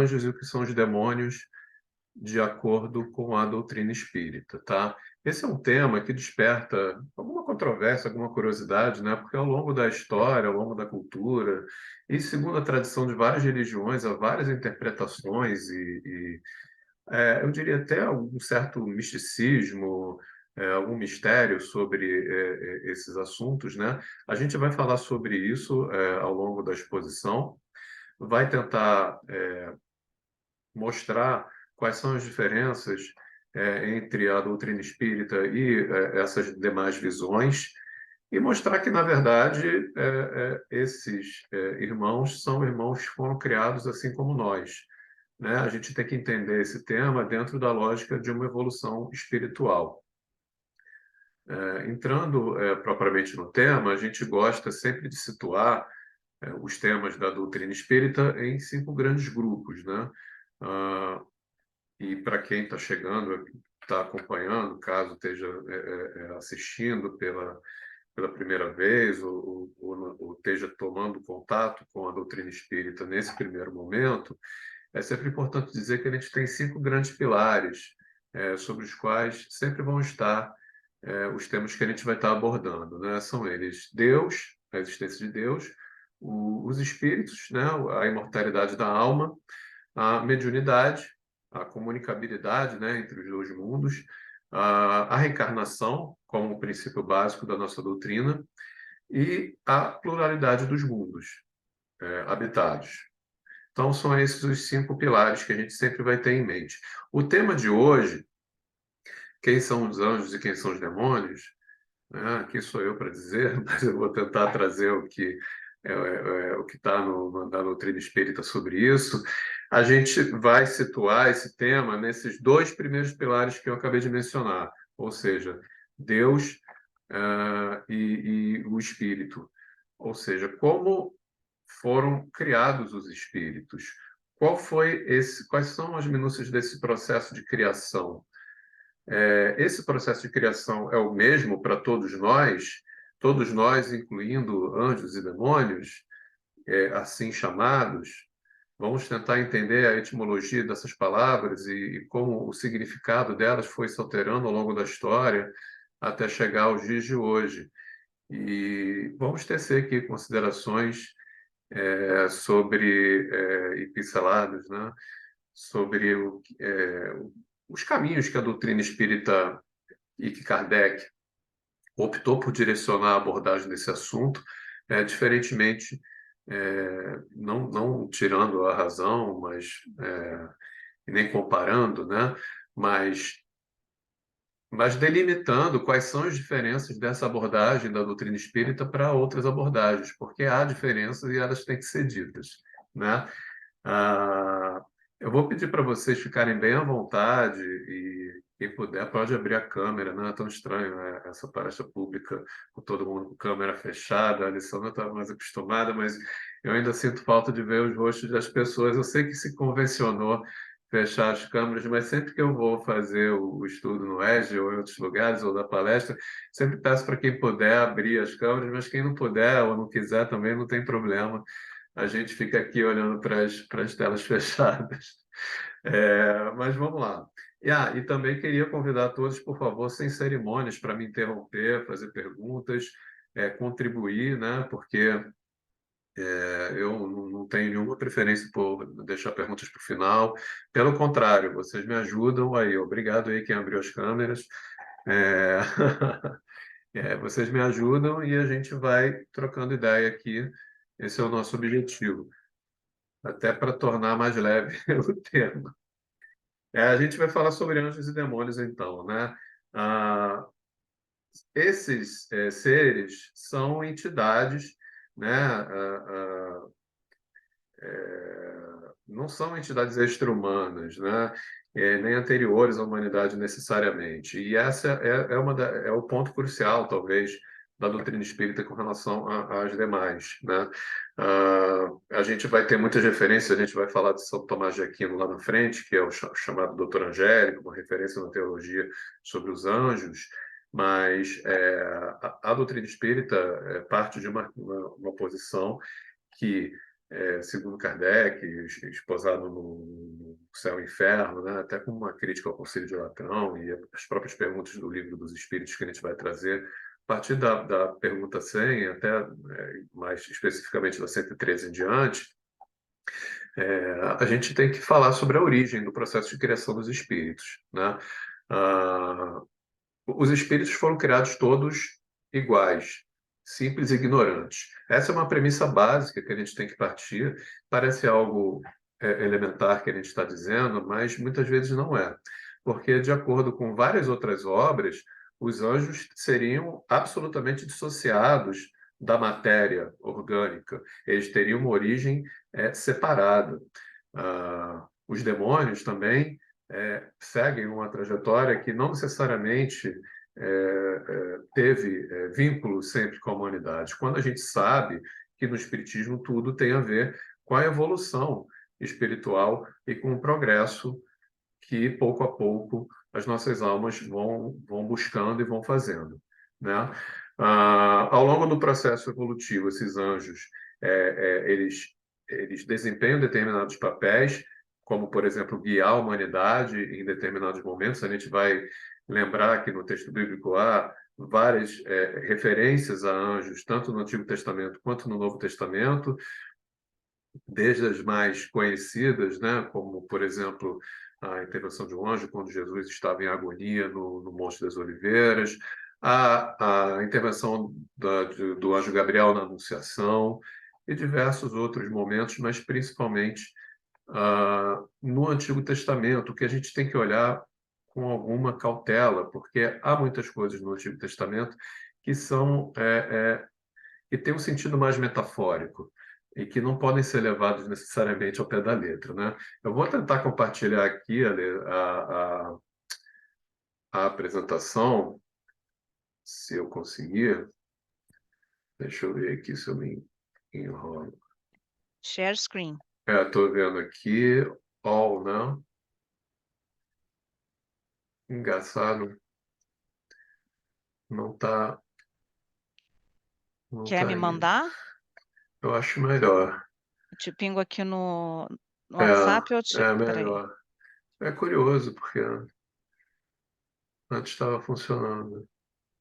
anjos e o que são os demônios, de acordo com a doutrina espírita, tá? Esse é um tema que desperta alguma controvérsia, alguma curiosidade, né? Porque ao longo da história, ao longo da cultura, e segundo a tradição de várias religiões, há várias interpretações eu diria até algum certo misticismo, algum mistério sobre esses assuntos, né? A gente vai falar sobre isso ao longo da exposição, vai tentar mostrar quais são as diferenças entre a doutrina espírita e essas demais visões, e mostrar que, na verdade, esses irmãos são irmãos que foram criados assim como nós, né? A gente tem que entender esse tema dentro da lógica de uma evolução espiritual. Entrando propriamente no tema, a gente gosta sempre de situar os temas da doutrina espírita em 5 grandes grupos, né? Ah, e para quem está chegando, está acompanhando, caso esteja assistindo pela primeira vez ou esteja tomando contato com a doutrina espírita nesse primeiro momento, é sempre importante dizer que a gente tem 5 grandes pilares sobre os quais sempre vão estar os temas que a gente vai estar abordando, né? São eles Deus, a existência de Deus, os espíritos, né? A imortalidade da alma, a mediunidade, a comunicabilidade, né, entre os dois mundos, a reencarnação como princípio básico da nossa doutrina e a pluralidade dos mundos habitados. Então, são esses os 5 pilares que a gente sempre vai ter em mente. O tema de hoje, quem são os anjos e quem são os demônios, né? Quem sou eu para dizer, mas eu vou tentar trazer o que está na doutrina espírita sobre isso. A gente vai situar esse tema nesses 2 primeiros pilares que eu acabei de mencionar, ou seja, Deus e o Espírito. Ou seja, como foram criados os espíritos? Quais são as minúcias desse processo de criação? Esse processo de criação é o mesmo para todos nós, incluindo anjos e demônios, assim chamados. Vamos tentar entender a etimologia dessas palavras e como o significado delas foi se alterando ao longo da história até chegar aos dias de hoje. E vamos tecer aqui considerações sobre e pinceladas, né, sobre os caminhos que a doutrina espírita e que Kardec optou por direcionar a abordagem desse assunto, diferentemente, não tirando a razão, mas e nem comparando, né? mas, mas delimitando quais são as diferenças dessa abordagem da doutrina espírita para outras abordagens, porque há diferenças e elas têm que ser ditas, né? Ah, eu vou pedir para vocês ficarem bem à vontade e quem puder pode abrir a câmera, não é tão estranho, né? Essa palestra pública com todo mundo com câmera fechada. A Alessandra está mais acostumada, mas eu ainda sinto falta de ver os rostos das pessoas. Eu sei que se convencionou fechar as câmeras, mas sempre que eu vou fazer o estudo no EJA ou em outros lugares ou da palestra, sempre peço para quem puder abrir as câmeras, mas quem não puder ou não quiser também não tem problema, a gente fica aqui olhando para as telas fechadas. Mas vamos lá. E também queria convidar todos, por favor, sem cerimônias, para me interromper, fazer perguntas, contribuir, né? Porque eu não tenho nenhuma preferência por deixar perguntas para o final. Pelo contrário, vocês me ajudam aí. Obrigado aí quem abriu as câmeras. É, vocês me ajudam e a gente vai trocando ideia aqui. Esse é o nosso objetivo, até para tornar mais leve o tema. A gente vai falar sobre anjos e demônios, então, né? Ah, esses seres são entidades, né? Não são entidades extra-humanas, né? Nem anteriores à humanidade necessariamente. E essa é o ponto crucial, talvez, da doutrina espírita com relação às demais, né? A gente vai ter muitas referências, a gente vai falar de São Tomás de Aquino lá na frente, que é o chamado Doutor Angélico, uma referência na teologia sobre os anjos, mas a doutrina espírita parte de uma posição que segundo Kardec, esposado céu e inferno, né? Até com uma crítica ao Concílio de Latrão e as próprias perguntas do Livro dos Espíritos que a gente vai trazer, a partir da pergunta 100, até mais especificamente da 113 em diante, a gente tem que falar sobre a origem do processo de criação dos espíritos, né? Ah, os espíritos foram criados todos iguais, simples e ignorantes. Essa é uma premissa básica que a gente tem que partir. Parece algo elementar que a gente está dizendo, mas muitas vezes não é. Porque, de acordo com várias outras obras, os anjos seriam absolutamente dissociados da matéria orgânica. Eles teriam uma origem separada. Os demônios também seguem uma trajetória que não necessariamente teve vínculo sempre com a humanidade. Quando a gente sabe que no Espiritismo tudo tem a ver com a evolução espiritual e com o progresso que, pouco a pouco, as nossas almas vão buscando e vão fazendo, né? Ao longo do processo evolutivo, esses anjos, eles desempenham determinados papéis, como, por exemplo, guiar a humanidade em determinados momentos. A gente vai lembrar que no texto bíblico há várias referências a anjos, tanto no Antigo Testamento quanto no Novo Testamento, desde as mais conhecidas, né, como, por exemplo, a intervenção de um anjo quando Jesus estava em agonia no Monte das Oliveiras, a intervenção do anjo Gabriel na Anunciação e diversos outros momentos, mas principalmente no Antigo Testamento, que a gente tem que olhar com alguma cautela, porque há muitas coisas no Antigo Testamento que são que têm um sentido mais metafórico e que não podem ser levados necessariamente ao pé da letra, né? Eu vou tentar compartilhar aqui a apresentação, se eu conseguir. Deixa eu ver aqui se eu me enrolo. Share screen. Estou vendo aqui, all, né? Engraçado. Não está não Quer tá me indo. mandar? Eu acho melhor. Eu te pingo aqui no WhatsApp ou É Peraí. melhor. É curioso, porque antes estava funcionando.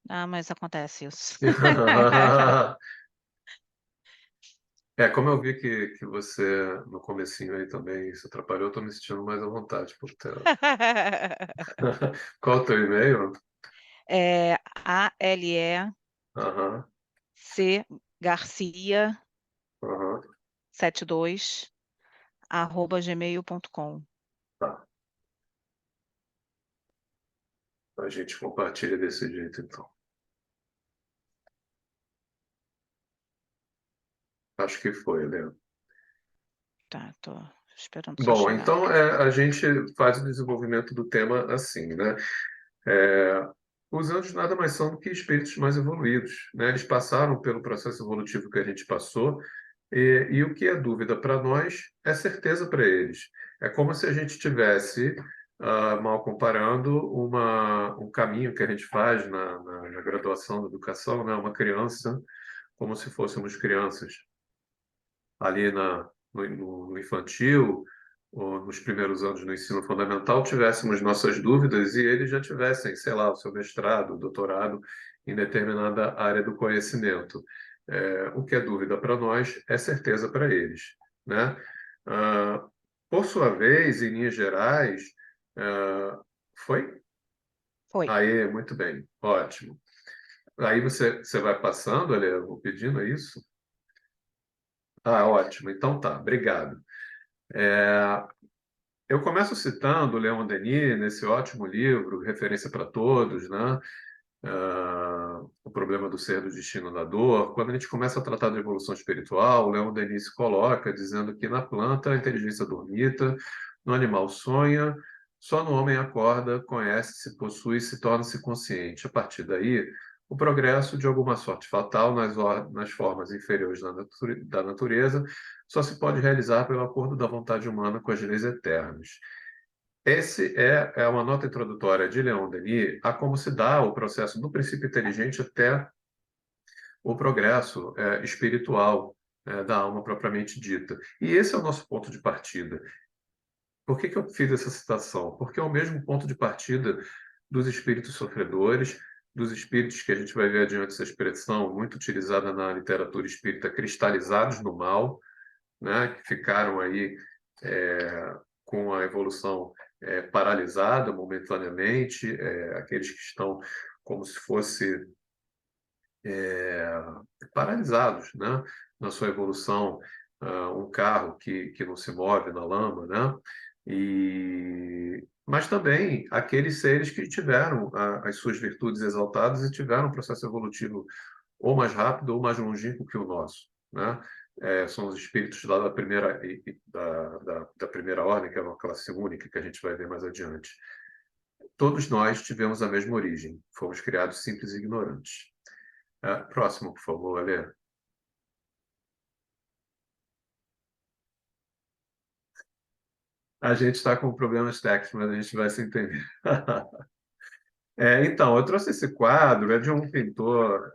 Ah, mas acontece isso. Como eu vi que você, no comecinho aí também, se atrapalhou, eu estou me sentindo mais à vontade por tela. Qual é o teu e-mail? É ALEC Aham, Garcia aham, 72 @gmail.com. tá. A gente compartilha desse jeito, então. Acho que foi, Leandro. Tá, tô esperando só Bom, chegar. então a gente faz o desenvolvimento do tema assim, né? É, os anjos nada mais são do que espíritos mais evoluídos, né? Eles passaram pelo processo evolutivo que a gente passou, e o que é dúvida para nós é certeza para eles. É como se a gente tivesse, mal comparando, um caminho que a gente faz na graduação da educação, né? Uma criança, como se fôssemos crianças ali no infantil, ou nos primeiros anos do ensino fundamental, tivéssemos nossas dúvidas e eles já tivessem, sei lá, o seu mestrado, doutorado em determinada área do conhecimento. O que é dúvida para nós é certeza para eles, né? Ah, por sua vez, em linhas gerais, foi? Foi. Aí, muito bem, ótimo. Aí você vai passando, olha, vou pedindo é isso? Ótimo, então tá, obrigado. Eu começo citando Leon Denis nesse ótimo livro, Referência para Todos, né? O Problema do Ser, do Destino, da Dor. Quando a gente começa a tratar de evolução espiritual, Leon Denis se coloca dizendo que na planta a inteligência dormita, no animal sonha, só no homem acorda, conhece-se, possui, se torna-se consciente. A partir daí, o progresso de alguma sorte fatal nas formas inferiores da natureza só se pode realizar pelo acordo da vontade humana com as leis eternas. Esse é uma nota introdutória de Leon Denis a como se dá o processo do princípio inteligente até o progresso espiritual da alma propriamente dita. E esse é o nosso ponto de partida. Por que eu fiz essa citação? Porque é o mesmo ponto de partida dos espíritos sofredores, dos espíritos que a gente vai ver adiante essa expressão muito utilizada na literatura espírita, cristalizados no mal, né, que ficaram aí com a evolução paralisada momentaneamente, aqueles que estão como se fosse paralisados, né, na sua evolução, um carro que não se move na lama, né? Mas também aqueles seres que tiveram as suas virtudes exaltadas e tiveram um processo evolutivo ou mais rápido ou mais longínquo que o nosso, né? São os espíritos lá da primeira ordem, que é uma classe única, que a gente vai ver mais adiante. Todos nós tivemos a mesma origem, fomos criados simples e ignorantes. Próximo, por favor, Alê. A gente está com problemas técnicos, mas a gente vai se entender. Então, eu trouxe esse quadro, é de um pintor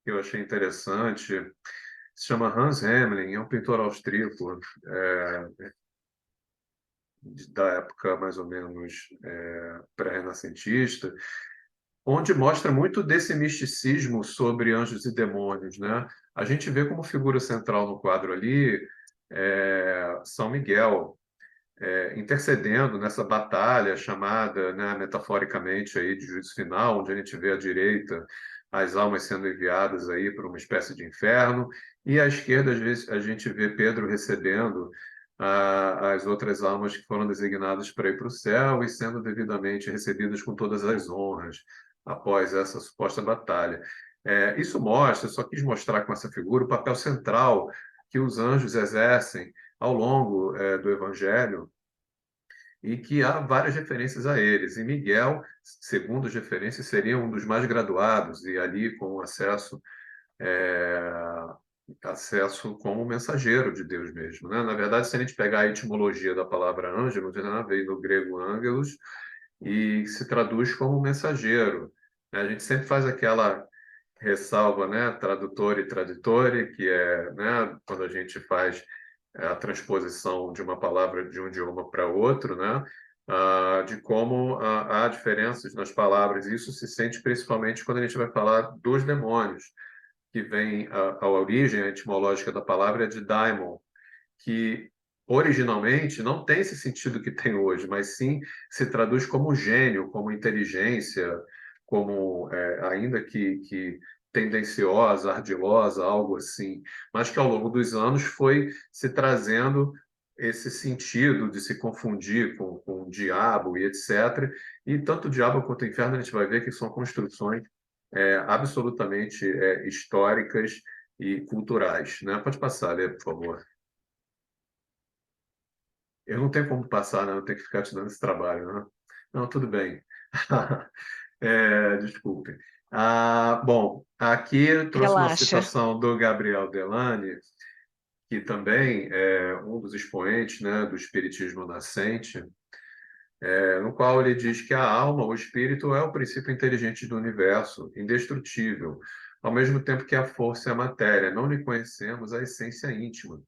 que eu achei interessante, se chama Hans Memling, é um pintor austríaco, da época mais ou menos pré-renascentista, onde mostra muito desse misticismo sobre anjos e demônios, né? A gente vê como figura central no quadro ali São Miguel, intercedendo nessa batalha chamada, né, metaforicamente aí de juízo final, onde a gente vê à direita as almas sendo enviadas aí para uma espécie de inferno, e à esquerda às vezes a gente vê Pedro recebendo as outras almas que foram designadas para ir para o céu e sendo devidamente recebidas com todas as honras após essa suposta batalha. Isso mostra, só quis mostrar com essa figura o papel central que os anjos exercem ao longo do Evangelho e que há várias referências a eles. E Miguel, segundo as referências, seria um dos mais graduados e ali com acesso como mensageiro de Deus mesmo, né? Na verdade, se a gente pegar a etimologia da palavra ângelo, vem do grego ângelos e se traduz como mensageiro, né? A gente sempre faz aquela ressalva, né, tradutor e traditore, que é, né, quando a gente faz a transposição de uma palavra de um idioma para outro, né, de como há diferenças nas palavras. E isso se sente principalmente quando a gente vai falar dos demônios, que vem a origem a etimológica da palavra é de daimon, que originalmente não tem esse sentido que tem hoje, mas sim se traduz como gênio, como inteligência, como ainda que tendenciosa, ardilosa, algo assim, mas que ao longo dos anos foi se trazendo esse sentido de se confundir com o diabo e etc. E tanto o diabo quanto o inferno a gente vai ver que são construções absolutamente históricas e culturais, né? Pode passar, Lê, por favor. Eu não tenho como passar, né? Eu tenho que ficar te dando esse trabalho, né? Não, tudo bem. Desculpe. Bom, aqui eu trouxe uma Relaxa. citação do Gabriel Delany, que também é um dos expoentes, né, do espiritismo nascente, no qual ele diz que a alma, o espírito, é o princípio inteligente do universo, indestrutível, ao mesmo tempo que a força é a matéria. Não lhe conhecemos a essência íntima,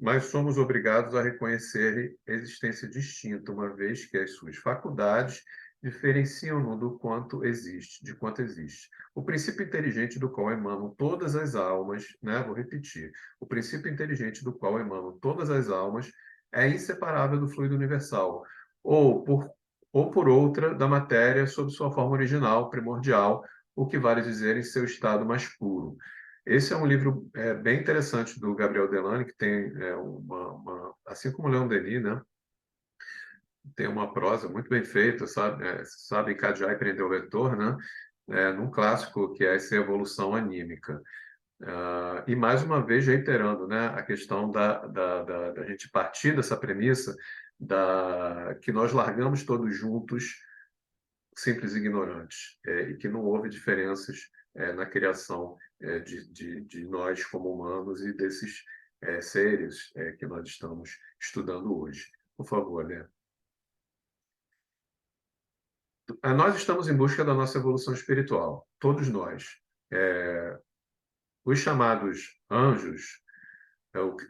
mas somos obrigados a reconhecer existência distinta, uma vez que as suas faculdades diferenciam-no do quanto existe, de quanto existe. O princípio inteligente do qual emanam todas as almas, né? Vou repetir. O princípio inteligente do qual emanam todas as almas é inseparável do fluido universal, ou por outra da matéria sob sua forma original, primordial, o que vale dizer em seu estado mais puro. Esse é um livro bem interessante do Gabriel Delany, que tem assim como Leon Denis, né? Tem uma prosa muito bem feita, sabe encadear e prender o leitor, né? Num clássico que é essa evolução anímica. E mais uma vez reiterando, né, a questão da gente partir dessa premissa que nós largamos todos juntos simples ignorantes, e que não houve diferenças na criação de nós como humanos e desses seres que nós estamos estudando hoje. Por favor, Lê. Nós estamos em busca da nossa evolução espiritual, todos nós. Os chamados anjos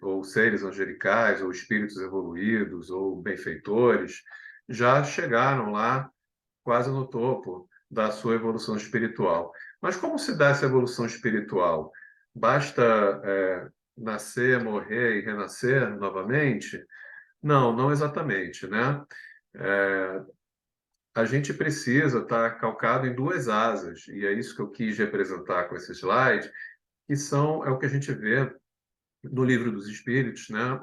ou seres angelicais, ou espíritos evoluídos, ou benfeitores, já chegaram lá quase no topo da sua evolução espiritual. Mas como se dá essa evolução espiritual? Basta nascer, morrer e renascer novamente? Não, não exatamente, né? É, a gente precisa estar calcado em duas asas, e é isso que eu quis representar com esse slide, que é o que a gente vê no Livro dos Espíritos, né?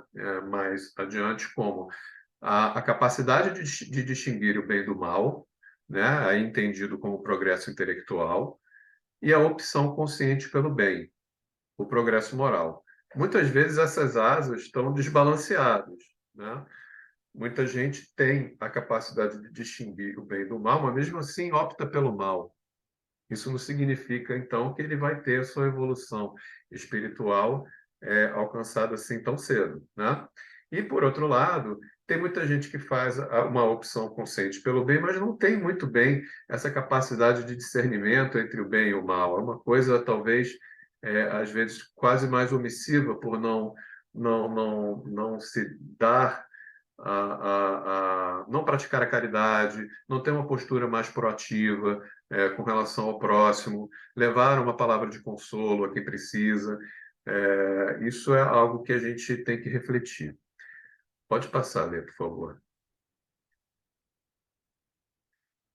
Mais adiante, como a capacidade de distinguir o bem do mal, né? Aí entendido como progresso intelectual, e a opção consciente pelo bem, o progresso moral. Muitas vezes essas asas estão desbalanceadas, né? Muita gente tem a capacidade de distinguir o bem do mal, mas mesmo assim opta pelo mal. Isso não significa, então, que ele vai ter a sua evolução espiritual alcançada assim tão cedo, né? E, por outro lado, tem muita gente que faz uma opção consciente pelo bem, mas não tem muito bem essa capacidade de discernimento entre o bem e o mal. É uma coisa, talvez, às vezes, quase mais omissiva por não se dar não praticar a caridade, não ter uma postura mais proativa com relação ao próximo, levar uma palavra de consolo a quem precisa. Isso é algo que a gente tem que refletir. Pode passar, Lê, por favor.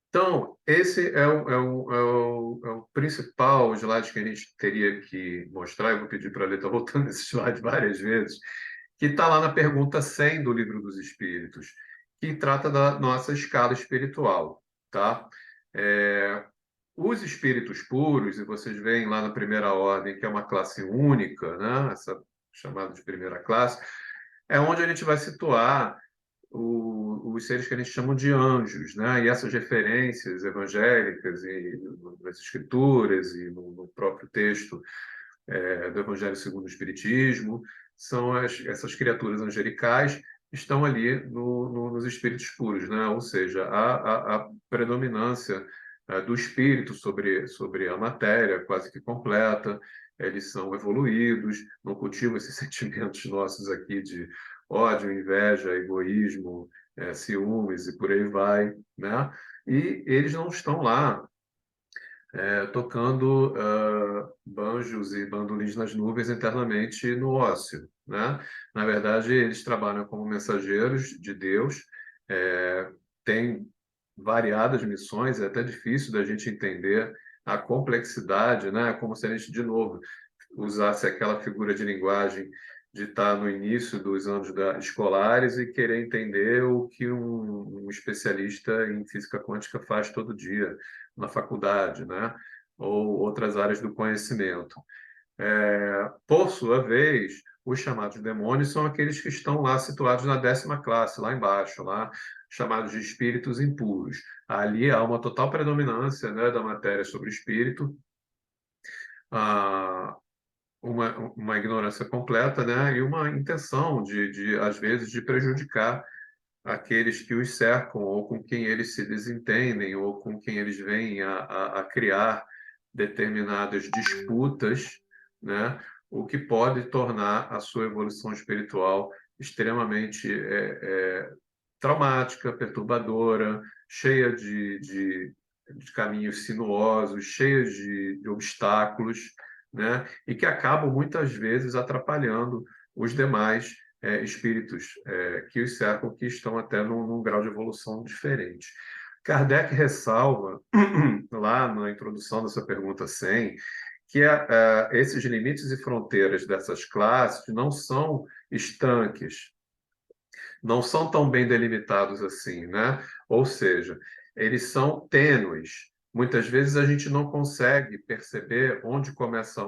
Então, esse é o principal slide que a gente teria que mostrar. Eu vou pedir para a Lê estar voltando nesse slide várias vezes, que está lá na pergunta 100 do Livro dos Espíritos, que trata da nossa escala espiritual, tá? É, os espíritos puros, e vocês veem lá na primeira ordem, que é uma classe única, né? Essa chamada de primeira classe, é onde a gente vai situar os seres que a gente chama de anjos, né? E essas referências evangélicas e nas escrituras e no próprio texto do Evangelho segundo o Espiritismo, são essas criaturas angelicais estão ali nos espíritos puros, né? Ou seja, a predominância do espírito sobre a matéria, quase que completa, eles são evoluídos, não cultivam esses sentimentos nossos aqui de ódio, inveja, egoísmo, ciúmes e por aí vai, né? E eles não estão lá tocando banjos e bandolins nas nuvens internamente no ócio, né? Na verdade, eles trabalham como mensageiros de Deus, têm variadas missões, é até difícil da gente entender a complexidade, né? Como se a gente, de novo, usasse aquela figura de linguagem de estar no início dos anos escolares e querer entender o que um especialista em física quântica faz todo dia na faculdade, né? Ou outras áreas do conhecimento. Por sua vez, os chamados demônios são aqueles que estão lá situados na 10ª classe, lá embaixo, lá chamados de espíritos impuros. Ali há uma total predominância, né, da matéria sobre o espírito, ah, uma ignorância completa, né, e uma intenção às vezes, de prejudicar aqueles que os cercam, ou com quem eles se desentendem, ou com quem eles vêm a criar determinadas disputas, né? O que pode tornar a sua evolução espiritual extremamente traumática, perturbadora, cheia de caminhos sinuosos, cheia de obstáculos, né? E que acabam muitas vezes atrapalhando os demais espíritos que os cercam, que estão até num grau de evolução diferente. Kardec ressalva, lá na introdução dessa pergunta 100, que esses limites e fronteiras dessas classes não são estanques, não são tão bem delimitados assim, né? Ou seja, eles são tênues. Muitas vezes a gente não consegue perceber onde começa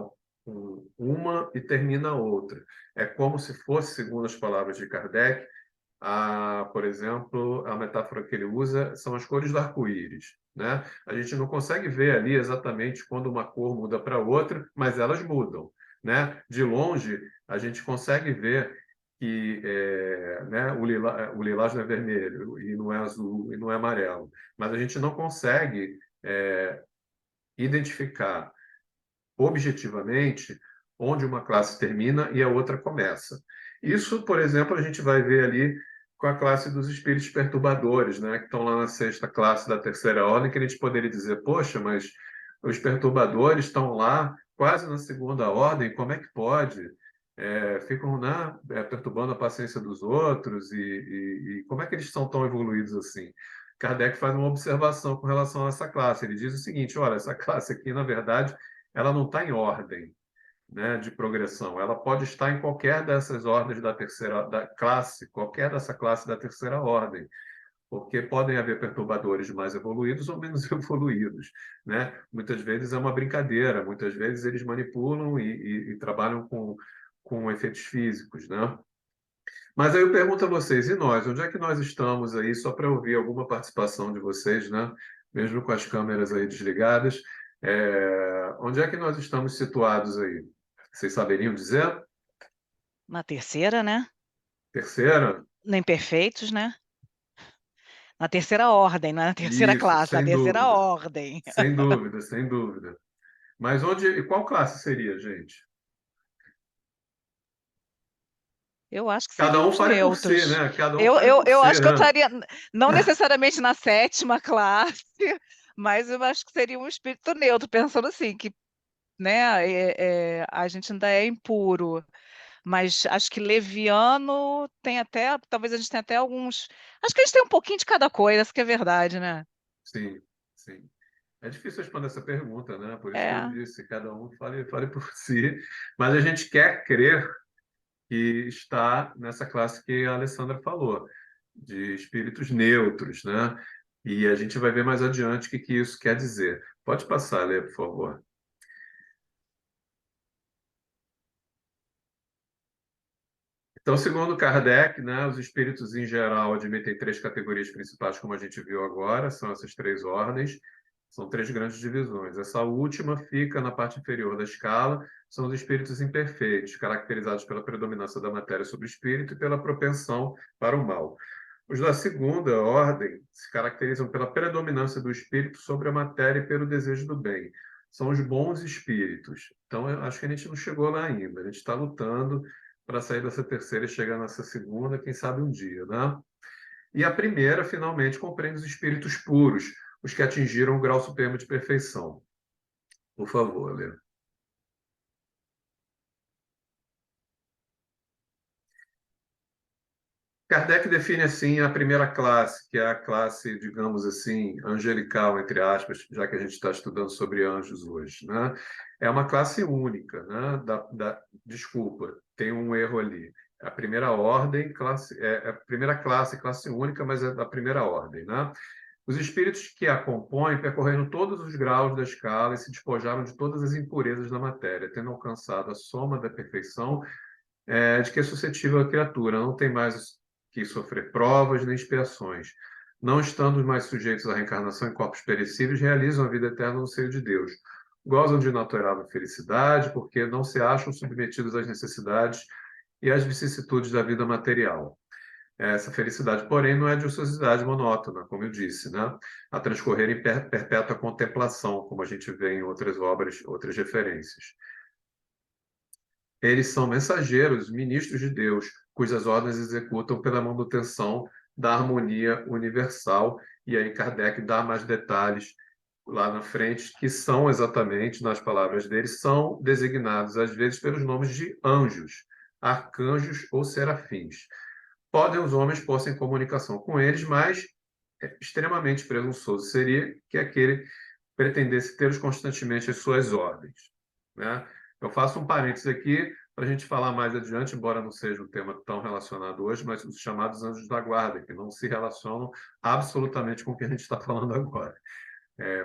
uma e termina a outra. É como se fosse, segundo as palavras de Kardec, por exemplo, a metáfora que ele usa são as cores do arco-íris, né? A gente não consegue ver ali exatamente quando uma cor muda para outra, mas elas mudam, né? De longe, a gente consegue ver que né, o lilás não é vermelho e não é azul e não é amarelo, mas a gente não consegue identificar objetivamente onde uma classe termina e a outra começa. Isso, por exemplo, a gente vai ver ali com a classe dos espíritos perturbadores, né, que estão lá na sexta classe da terceira ordem, que a gente poderia dizer, poxa, mas os perturbadores estão lá quase na segunda ordem, como é que pode? Ficam, né, perturbando a paciência dos outros e como é que eles são tão evoluídos assim? Kardec faz uma observação com relação a essa classe. Ele diz o seguinte: olha, essa classe aqui, na verdade, ela não está em ordem, né, de progressão. Ela pode estar em qualquer dessas ordens da terceira da classe, qualquer dessa classe da terceira ordem, porque podem haver perturbadores mais evoluídos ou menos evoluídos, né? Muitas vezes é uma brincadeira, muitas vezes eles manipulam e trabalham com efeitos físicos, né? Mas aí eu pergunto a vocês, e nós? Onde é que nós estamos aí? Só para ouvir alguma participação de vocês, né? Mesmo com as câmeras aí desligadas. Onde é que nós estamos situados aí? Vocês saberiam dizer? Na terceira, né? Terceira? Nem perfeitos, né? Na terceira ordem, não é na terceira Isso, classe, na sem terceira dúvida. ordem. Sem dúvida, sem dúvida. Mas onde, e qual classe seria, gente? Eu acho que Cada seriam um os fale por si, neutros. né? Cada um Eu, fale eu, por eu si, acho que eu né? estaria, não necessariamente na sétima classe, mas eu acho que seria um espírito neutro, pensando assim, que, né, a gente ainda é impuro, mas acho que leviano tem até, talvez a gente tenha até alguns. Acho que a gente tem um pouquinho de cada coisa, essa que é verdade, né? Sim, sim. É difícil responder essa pergunta, né? Por isso que eu É. disse, cada um fale por si. Mas a gente quer crer que está nessa classe que a Alessandra falou, de espíritos neutros, né? E a gente vai ver mais adiante o que isso quer dizer. Pode passar, Lê, por favor. Então, segundo Kardec, né, os espíritos em geral admitem três categorias principais, como a gente viu agora, são essas três ordens, são três grandes divisões. Essa última fica na parte inferior da escala, são os espíritos imperfeitos, caracterizados pela predominância da matéria sobre o espírito e pela propensão para o mal. Os da segunda ordem se caracterizam pela predominância do espírito sobre a matéria e pelo desejo do bem. São os bons espíritos. Então, eu acho que a gente não chegou lá ainda. A gente está lutando para sair dessa terceira e chegar nessa segunda, quem sabe um dia, né? E a primeira, finalmente, compreende os espíritos puros, os que atingiram o grau supremo de perfeição. Por favor, Lê. Kardec define assim a primeira classe, que é a classe, digamos assim, angelical, entre aspas, já que a gente está estudando sobre anjos hoje, né? É uma classe única, né? Desculpa, tem um erro ali. A primeira ordem, é a primeira classe, classe única, mas é da primeira ordem, né? Os espíritos que a compõem percorreram todos os graus da escala e se despojaram de todas as impurezas da matéria, tendo alcançado a soma da perfeição de que é suscetível a criatura, não tem mais que sofrer provas nem expiações. Não estando mais sujeitos à reencarnação em corpos perecíveis, realizam a vida eterna no seio de Deus. Gozam de inalterável felicidade, porque não se acham submetidos às necessidades e às vicissitudes da vida material. Essa felicidade, porém, não é de ociosidade monótona, como eu disse, né? A transcorrer em perpétua contemplação, como a gente vê em outras obras, outras referências. Eles são mensageiros, ministros de Deus, cujas ordens executam pela manutenção da harmonia universal. E aí Kardec dá mais detalhes lá na frente, que são exatamente, nas palavras deles, são designados às vezes pelos nomes de anjos, arcanjos ou serafins. Podem os homens pôr-se em comunicação com eles, mas é extremamente presunçoso seria que aquele pretendesse tê-los constantemente às suas ordens, né? Eu faço um parênteses aqui para a gente falar mais adiante, embora não seja um tema tão relacionado hoje, mas os chamados anjos da guarda, que não se relacionam absolutamente com o que a gente está falando agora.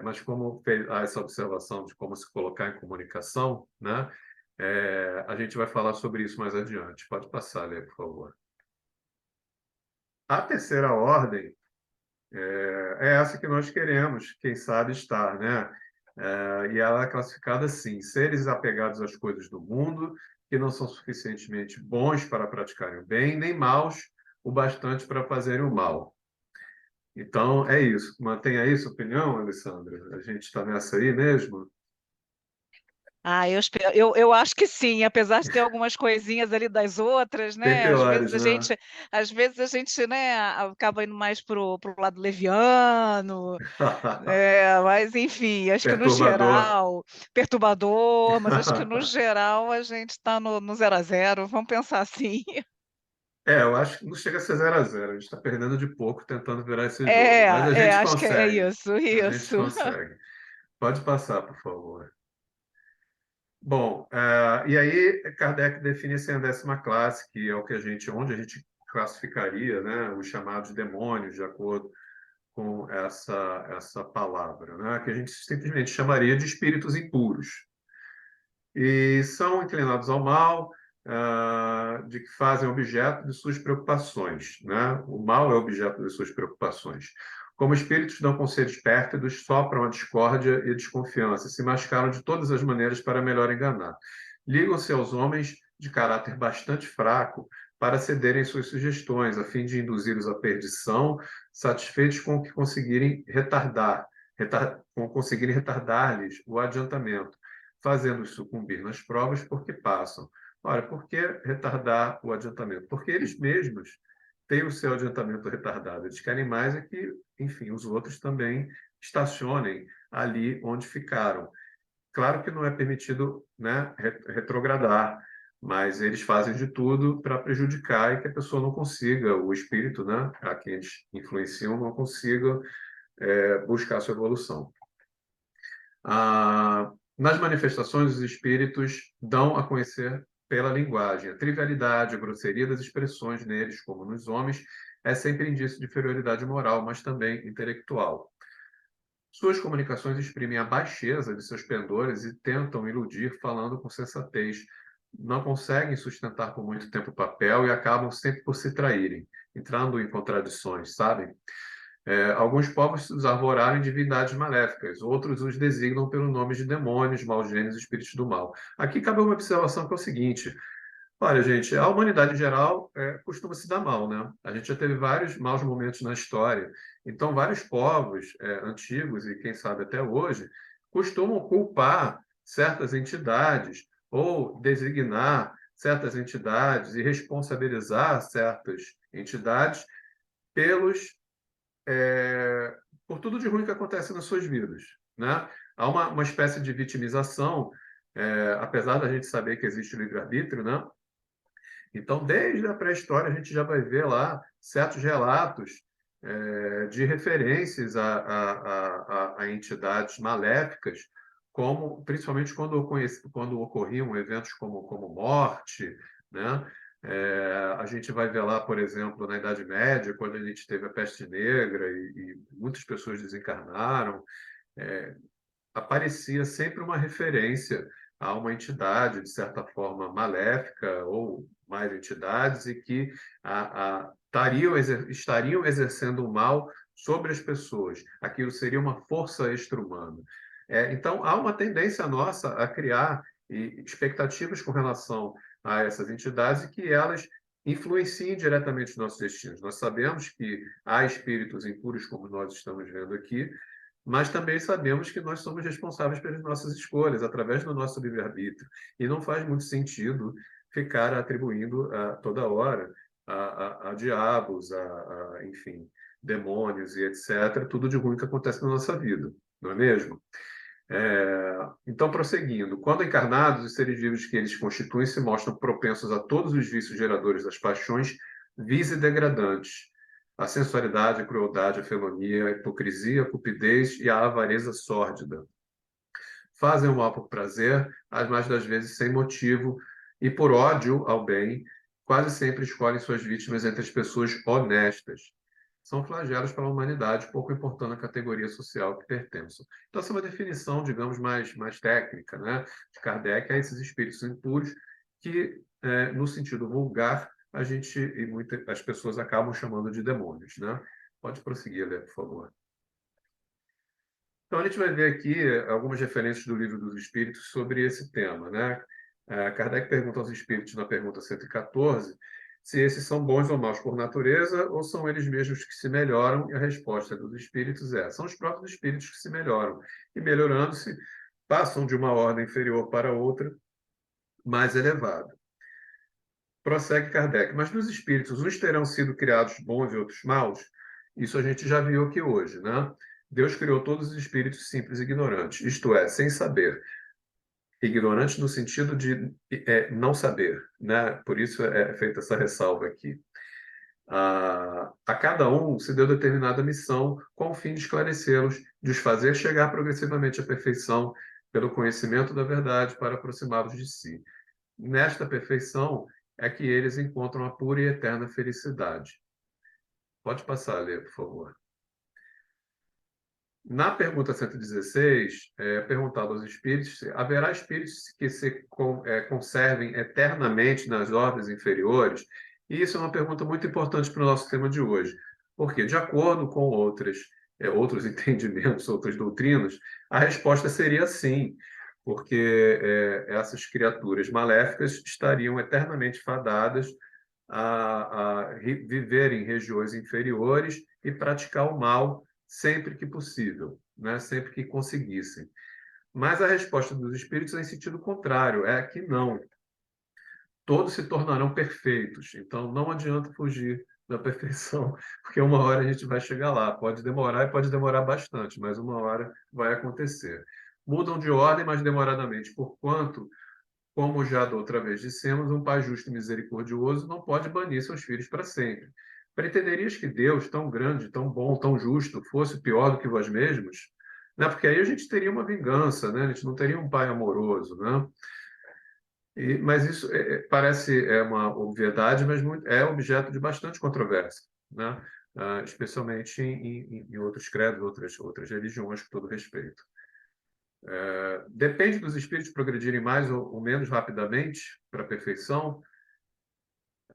Mas como há essa observação de como se colocar em comunicação, né? A gente vai falar sobre isso mais adiante. Pode passar, Lê, por favor. A terceira ordem é essa que nós queremos, quem sabe, estar, né? E ela é classificada assim: seres apegados às coisas do mundo, que não são suficientemente bons para praticarem o bem, nem maus o bastante para fazerem o mal. Então, é isso. Mantenha aí sua opinião, Alessandra. A gente está nessa aí mesmo? Eu acho que sim, apesar de ter algumas coisinhas ali das outras, Tem né? piores, né? Às vezes a gente, né, acaba indo mais pro lado leviano, mas enfim, acho que no Perturbador. geral, perturbador, mas acho que no geral a gente está no 0 a 0, vamos pensar assim. Eu acho que não chega a ser 0-0. A gente está perdendo de pouco tentando virar esse jogo. Mas a gente Acho que é consegue. isso, A gente isso. consegue. Pode passar, por favor. Bom, e aí Kardec define assim a 10ª classe, que é o que onde a gente classificaria, né, os chamados demônios, de acordo com essa palavra, né, que a gente simplesmente chamaria de espíritos impuros. E são inclinados ao mal, de que fazem objeto de suas preocupações, né? O mal é objeto de suas preocupações. Como espíritos dão conselhos pérfidos, sopram a discórdia e a desconfiança, se mascaram de todas as maneiras para melhor enganar. Ligam-se aos homens de caráter bastante fraco para cederem suas sugestões, a fim de induzi-los à perdição, satisfeitos com o que conseguirem retardar-lhes o adiantamento, fazendo-os sucumbir nas provas porque passam. Ora, por que retardar o adiantamento? Porque eles mesmos têm o seu adiantamento retardado. Eles querem mais é que, enfim, os outros também estacionem ali onde ficaram. Claro que não é permitido, né, retrogradar, mas eles fazem de tudo para prejudicar e que a pessoa não consiga, o espírito, né, a quem eles influenciam, não consiga buscar a sua evolução. Nas manifestações, os espíritos dão a conhecer pela linguagem. A trivialidade, a grosseria das expressões neles, como nos homens, é sempre indício de inferioridade moral, mas também intelectual. Suas comunicações exprimem a baixeza de seus pendores e tentam iludir falando com sensatez. Não conseguem sustentar por muito tempo o papel e acabam sempre por se traírem, entrando em contradições, sabem? Alguns povos os arvoraram em divindades maléficas, outros os designam pelo nome de demônios, maus gênios e espíritos do mal. Aqui cabe uma observação que é o seguinte: olha, gente, a humanidade em geral costuma se dar mal, né? A gente já teve vários maus momentos na história. Então, vários povos antigos e quem sabe até hoje costumam culpar certas entidades ou designar certas entidades e responsabilizar certas entidades pelos por tudo de ruim que acontece nas suas vidas, né? Há uma espécie de vitimização, apesar da gente saber que existe o livre-arbítrio, né? Então, desde a pré-história, a gente já vai ver lá certos relatos de referências a entidades maléficas, como principalmente quando ocorriam eventos como morte, né? A gente vai ver lá, por exemplo, na Idade Média, quando a gente teve a peste negra e muitas pessoas desencarnaram, aparecia sempre uma referência a uma entidade, de certa forma, maléfica ou mais entidades, e que estariam exercendo o mal sobre as pessoas. Aquilo seria uma força extra-humana. Então, há uma tendência nossa a criar expectativas com relação a essas entidades e que elas influenciem diretamente os nossos destinos. Nós sabemos que há espíritos impuros, como nós estamos vendo aqui, mas também sabemos que nós somos responsáveis pelas nossas escolhas, através do nosso livre-arbítrio. E não faz muito sentido ficar atribuindo toda hora a diabos, enfim, demônios e etc., tudo de ruim que acontece na nossa vida, não é mesmo? Então, prosseguindo, quando encarnados, os seres vivos que eles constituem se mostram propensos a todos os vícios geradores das paixões vis e degradantes, a sensualidade, a crueldade, a felonia, a hipocrisia, a cupidez e a avareza sórdida. Fazem o mal por prazer, as mais das vezes sem motivo, e por ódio ao bem, quase sempre escolhem suas vítimas entre as pessoas honestas. São flagelos para a humanidade, pouco importando a categoria social que pertençam. Então, essa é uma definição, digamos, mais técnica, né, de Kardec a esses espíritos impuros que, no sentido vulgar, as pessoas acabam chamando de demônios, né? Pode prosseguir, Lê, por favor. Então, a gente vai ver aqui algumas referências do Livro dos Espíritos sobre esse tema, né? Kardec pergunta aos espíritos na pergunta 114 se esses são bons ou maus por natureza ou são eles mesmos que se melhoram, e a resposta dos espíritos são os próprios espíritos que se melhoram. E melhorando-se, passam de uma ordem inferior para outra mais elevada. Prossegue Kardec, mas nos espíritos, uns terão sido criados bons e outros maus? Isso a gente já viu aqui hoje, né? Deus criou todos os espíritos simples e ignorantes, isto é, sem saber. Ignorantes no sentido de não saber, né? Por isso é feita essa ressalva aqui. A cada um se deu determinada missão com o fim de esclarecê-los, de os fazer chegar progressivamente à perfeição pelo conhecimento da verdade para aproximá-los de si. Nesta perfeição é que eles encontram a pura e eterna felicidade. Pode passar, Lê, por favor. Na pergunta 116, é perguntado aos espíritos se haverá espíritos que se conservem eternamente nas ordens inferiores. E isso é uma pergunta muito importante para o nosso tema de hoje, porque, de acordo com outros entendimentos, outras doutrinas, a resposta seria sim, porque essas criaturas maléficas estariam eternamente fadadas a viver em regiões inferiores e praticar o mal sempre que possível, né? Sempre que conseguissem. Mas a resposta dos espíritos é em sentido contrário, é que não. Todos se tornarão perfeitos, então não adianta fugir da perfeição, porque uma hora a gente vai chegar lá. Pode demorar e pode demorar bastante, mas uma hora vai acontecer. Mudam de ordem, mas demoradamente, porquanto, como já da outra vez dissemos, um pai justo e misericordioso não pode banir seus filhos para sempre. Pretenderias que Deus, tão grande, tão bom, tão justo, fosse pior do que vós mesmos? Né? Porque aí a gente teria uma vingança, né? A gente não teria um pai amoroso, né? Mas isso parece uma obviedade, mas é objeto de bastante controvérsia, né? Especialmente em outros credos, outras religiões, com todo respeito. Depende dos espíritos progredirem mais ou menos rapidamente para a perfeição.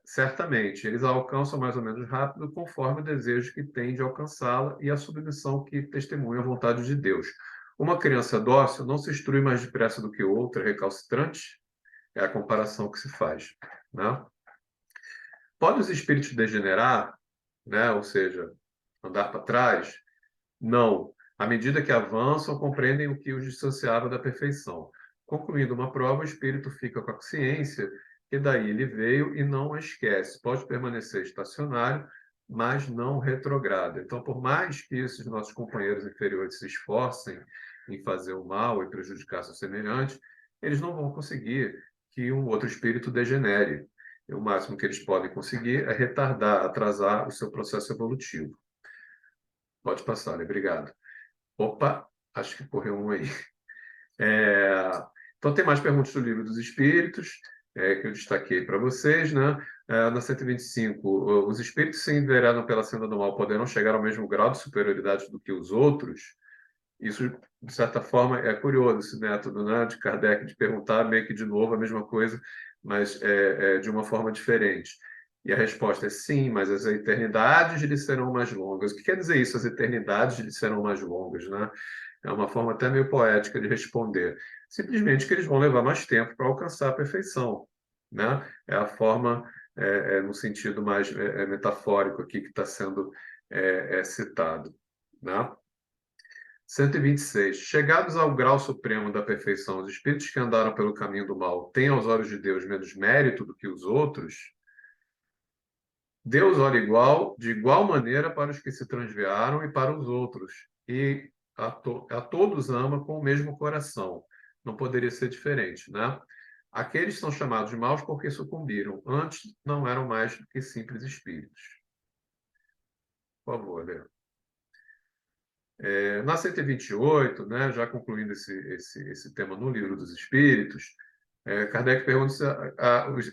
Certamente, eles a alcançam mais ou menos rápido conforme o desejo que têm de alcançá-la e a submissão que testemunha a vontade de Deus. Uma criança dócil não se instrui mais depressa do que outra recalcitrante, é a comparação que se faz, né? Podem os espíritos degenerar, né? Ou seja, andar para trás? Não. À medida que avançam, compreendem o que os distanciava da perfeição. Concluindo uma prova, o espírito fica com a consciência que daí ele veio e não a esquece. Pode permanecer estacionário, mas não retrograda. Então, por mais que esses nossos companheiros inferiores se esforcem em fazer o mal e prejudicar seus semelhantes, eles não vão conseguir que um outro espírito degenere. E o máximo que eles podem conseguir é retardar, atrasar o seu processo evolutivo. Pode passar, né? Obrigado. Opa, acho que correu um aí. É, Então, tem mais perguntas do Livro dos Espíritos, que eu destaquei para vocês, né? Na 125, os espíritos se enveredam pela senda do mal poderão chegar ao mesmo grau de superioridade do que os outros? Isso, de certa forma, é curioso, esse método, né, de Kardec, de perguntar meio que de novo a mesma coisa, mas de uma forma diferente. E a resposta é sim, mas as eternidades lhes serão mais longas. O que quer dizer isso, as eternidades lhes serão mais longas, né? É uma forma até meio poética de responder. Simplesmente que eles vão levar mais tempo para alcançar a perfeição, né? É a forma, no sentido mais metafórico aqui que está sendo citado, né? 126. Chegados ao grau supremo da perfeição, os espíritos que andaram pelo caminho do mal têm aos olhos de Deus menos mérito do que os outros? Deus olha de igual maneira para os que se transviaram e para os outros, e a todos ama com o mesmo coração. Não poderia ser diferente, né? Aqueles são chamados de maus porque sucumbiram. Antes não eram mais do que simples espíritos. Por favor, Lê. Na 128, né, já concluindo esse tema no Livro dos Espíritos, Kardec pergunta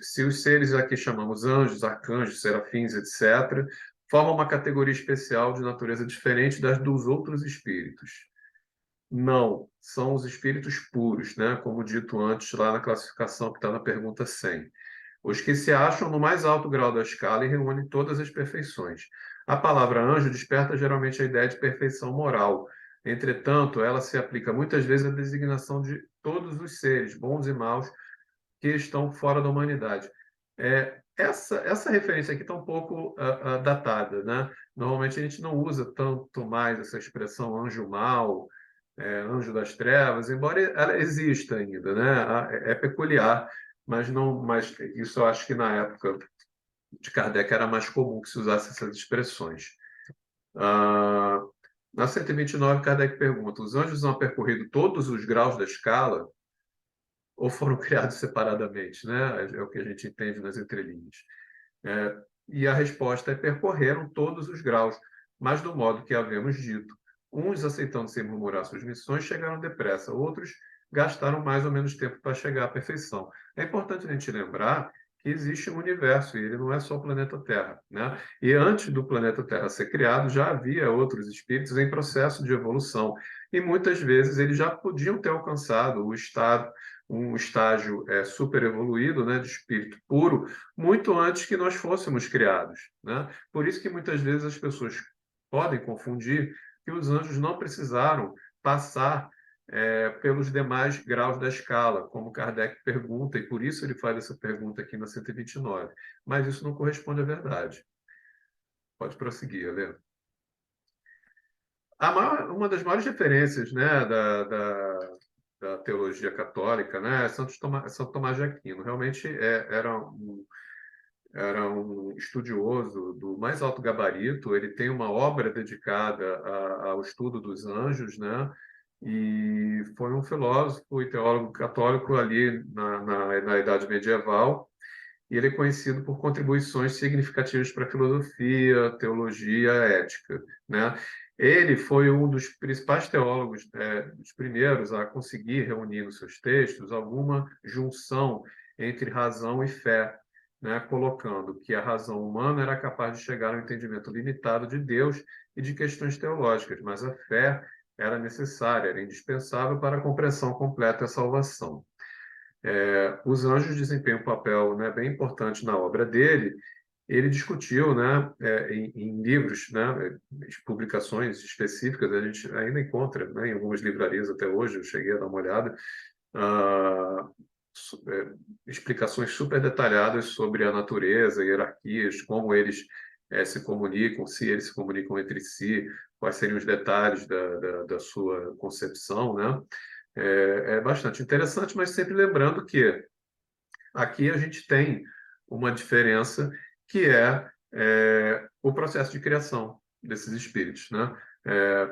se os seres a que chamamos anjos, arcanjos, serafins, etc., formam uma categoria especial de natureza diferente das dos outros espíritos. Não, são os espíritos puros, né, como dito antes lá na classificação que está na pergunta 100. Os que se acham no mais alto grau da escala e reúnem todas as perfeições. A palavra anjo desperta geralmente a ideia de perfeição moral. Entretanto, ela se aplica muitas vezes à designação de todos os seres, bons e maus, que estão fora da humanidade. Essa referência aqui está um pouco datada, né? Normalmente a gente não usa tanto mais essa expressão anjo mau, anjo das trevas, embora ela exista ainda, né? É peculiar, mas não, mas isso eu acho que na época de Kardec era mais comum que se usasse essas expressões. Ah, na 129, Kardec pergunta: os anjos não percorrido todos os graus da escala ou foram criados separadamente, né? É o que a gente entende nas entrelinhas. É, e a resposta é: percorreram todos os graus, mas do modo que havemos dito. Uns, aceitando sem murmurar suas missões, chegaram depressa, outros gastaram mais ou menos tempo para chegar à perfeição. É importante a gente lembrar que existe um universo, e ele não é só o planeta Terra, né? E antes do planeta Terra ser criado, já havia outros espíritos em processo de evolução, e muitas vezes eles já podiam ter alcançado um estágio super evoluído, né, de espírito puro, muito antes que nós fôssemos criados, né? Por isso que muitas vezes as pessoas podem confundir que os anjos não precisaram passar pelos demais graus da escala, como Kardec pergunta, e por isso ele faz essa pergunta aqui na 129. Mas isso não corresponde à verdade. Pode prosseguir, Helena. Uma das maiores referências, né, da teologia católica, né, é Santo Tomás de Aquino. Realmente era um estudioso do mais alto gabarito. Ele tem uma obra dedicada ao estudo dos anjos, né? E foi um filósofo e teólogo católico ali na Idade Medieval. E ele é conhecido por contribuições significativas para a filosofia, teologia, ética, né? Ele foi um dos principais teólogos, dos primeiros a conseguir reunir nos seus textos alguma junção entre razão e fé, né? Colocando que a razão humana era capaz de chegar ao entendimento limitado de Deus e de questões teológicas, mas a fé era necessária, era indispensável para a compreensão completa e a salvação. Os anjos desempenham um papel, né, bem importante na obra dele. Ele discutiu, né, em livros, né, publicações específicas, a gente ainda encontra, né, em algumas livrarias até hoje, eu cheguei a dar uma olhada, ah, explicações super detalhadas sobre a natureza, hierarquias, como eles se comunicam, se eles se comunicam entre si, quais seriam os detalhes da sua concepção, né? É bastante interessante, mas sempre lembrando que aqui a gente tem uma diferença que é o processo de criação desses espíritos, né?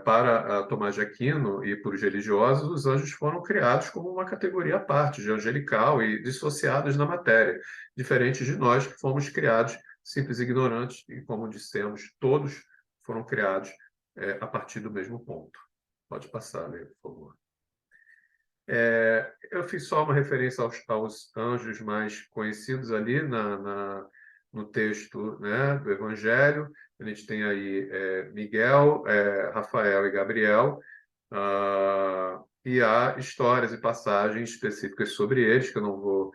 Para Tomás de Aquino e para os religiosos, os anjos foram criados como uma categoria à parte, de angelical e dissociados da matéria, diferentes de nós que fomos criados simples e ignorantes e, como dissemos, todos foram criados a partir do mesmo ponto. Pode passar, Lê, por favor. Eu fiz só uma referência aos anjos mais conhecidos ali no texto, né, do Evangelho. A gente tem aí Miguel, Rafael e Gabriel, e há histórias e passagens específicas sobre eles, que eu não vou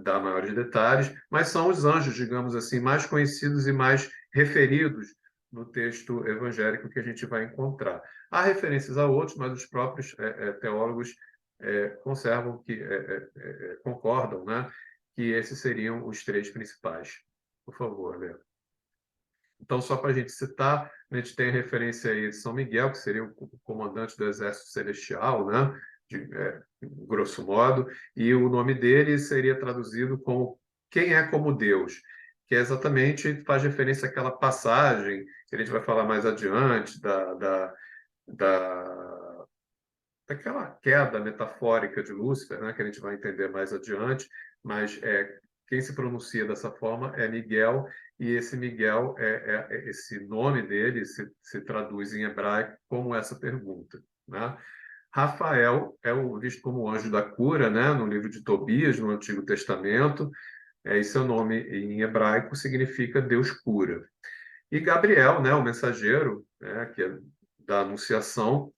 dar maiores detalhes, mas são os anjos, digamos assim, mais conhecidos e mais referidos no texto evangélico que a gente vai encontrar. Há referências a outros, mas os próprios teólogos conservam concordam, né, que esses seriam os três principais. Por favor, Lê. Então, só para a gente citar, a gente tem a referência aí de São Miguel, que seria o comandante do Exército Celestial, né, grosso modo, e o nome dele seria traduzido como Quem é como Deus, que exatamente faz referência àquela passagem que a gente vai falar mais adiante, daquela queda metafórica de Lúcifer, né, que a gente vai entender mais adiante, mas quem se pronuncia dessa forma é Miguel, e esse Miguel, esse nome dele se traduz em hebraico como essa pergunta, né? Rafael visto como o anjo da cura, né, no livro de Tobias, no Antigo Testamento, e seu nome em hebraico significa Deus cura. E Gabriel, né, o mensageiro, né, que é da Anunciação,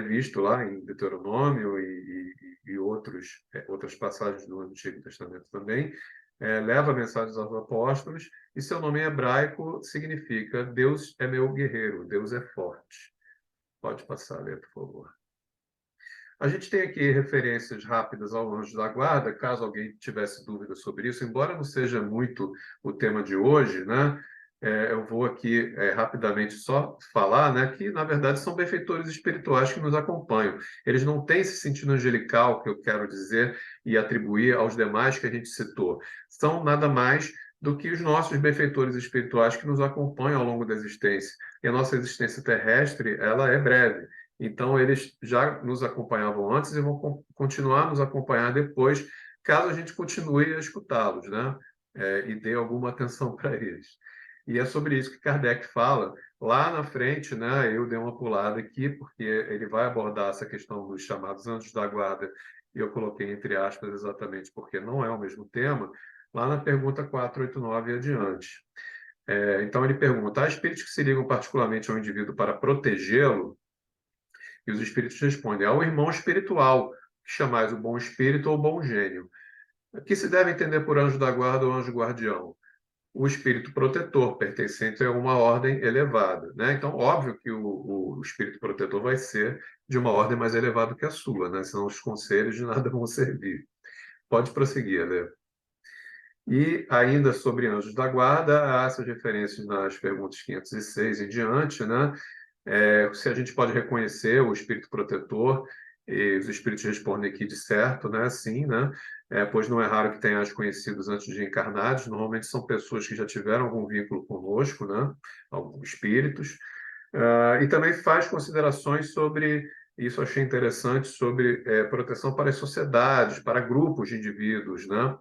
visto lá em Deuteronômio e outras passagens do Antigo Testamento também, leva mensagens aos apóstolos, e seu nome em hebraico significa Deus é meu guerreiro, Deus é forte. Pode passar, Lê, por favor. A gente tem aqui referências rápidas ao anjo da guarda, caso alguém tivesse dúvida sobre isso, embora não seja muito o tema de hoje, né? eu vou aqui rapidamente só falar, né, que, na verdade, são benfeitores espirituais que nos acompanham. Eles não têm esse sentido angelical, que eu quero dizer, e atribuir aos demais que a gente citou. São nada mais do que os nossos benfeitores espirituais que nos acompanham ao longo da existência. E a nossa existência terrestre, ela é breve. Então, eles já nos acompanhavam antes e vão continuar a nos acompanhar depois, caso a gente continue a escutá-los, né? E dê alguma atenção para eles. E é sobre isso que Kardec fala. Lá na frente, né, eu dei uma pulada aqui, porque ele vai abordar essa questão dos chamados anjos da guarda, e eu coloquei entre aspas exatamente porque não é o mesmo tema, lá na pergunta 489 e adiante. Então ele pergunta: há espíritos que se ligam particularmente ao indivíduo para protegê-lo? E os espíritos respondem: ao irmão espiritual, que chamais o bom espírito ou bom gênio. O que se deve entender por anjo da guarda ou anjo guardião? O espírito protetor, pertencente a uma ordem elevada, né? Então, óbvio que o espírito protetor vai ser de uma ordem mais elevada que a sua, né? Senão os conselhos de nada vão servir. Pode prosseguir, Lê. E ainda sobre anjos da guarda, há essas referências nas perguntas 506 em diante, né? Se a gente pode reconhecer o espírito protetor, e os espíritos respondem aqui de certo, né? Sim, né? Pois não é raro que tenhas conhecidos antes de encarnados, normalmente são pessoas que já tiveram algum vínculo conosco, né? Alguns espíritos. E também faz considerações sobre, isso eu achei interessante, sobre proteção para as sociedades, para grupos de indivíduos, né?